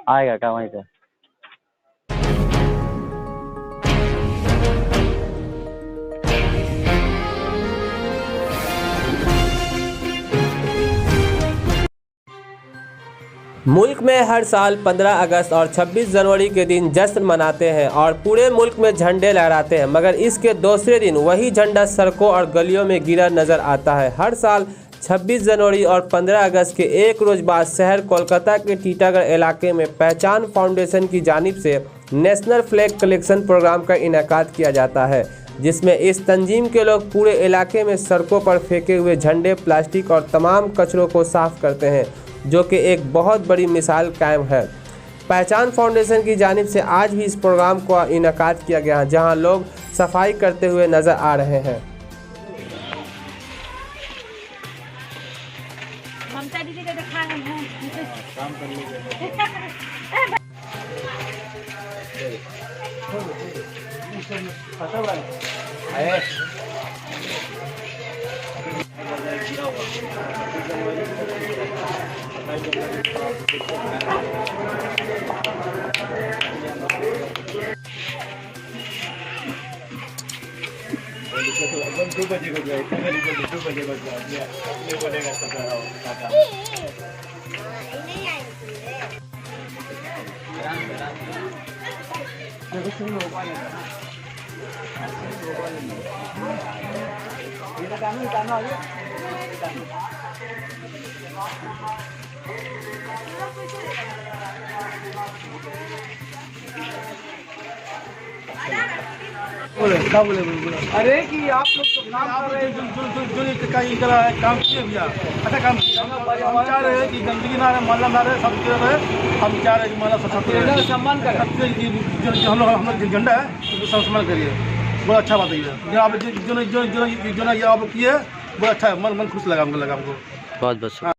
आएगा क्या वहीं पे? मुल्क में हर साल 15 अगस्त और 26 जनवरी के दिन जश्न मनाते हैं और पूरे मुल्क में झंडे लहराते हैं, मगर इसके दूसरे दिन वही झंडा सड़कों और गलियों में गिरा नज़र आता है। हर साल 26 जनवरी और 15 अगस्त के एक रोज़ बाद शहर कोलकाता के टीटागढ़ इलाके में पहचान फाउंडेशन की जानिब से नेशनल फ्लैग कलेक्शन प्रोग्राम का इनेकाद किया जाता है, जिसमें इस तंजीम के लोग पूरे इलाके में सड़कों पर फेंके हुए झंडे, प्लास्टिक और तमाम कचरों को साफ करते हैं, जो कि एक बहुत बड़ी मिसाल कायम है। पहचान फाउंडेशन की जानिब से आज भी इस प्रोग्राम को इनेकाद किया गया है, जहां लोग सफाई करते हुए नज़र आ रहे हैं। ममता दीदी का दिखा रहे हैं काम कर दो बजे को जाए 2 बजे को जाए ये बोलेगा बोले अरे कि आप लोग तो काम कर रहे हैं जो काम किए भैया, अच्छा काम किया। हम चाह रहे हैं कि गंदगी ना रहे, मोहल्ला ना रहे, सब रहे। हम चाह रहे हैं कि मोहल्ला सब सम्मान करें, जो हम लोग झंडा है उसको सब सम्मान करिए। बहुत अच्छा बात है ये आप जो आप किए, बहुत अच्छा है। मन खुश लगा हमको, बहुत बहुत।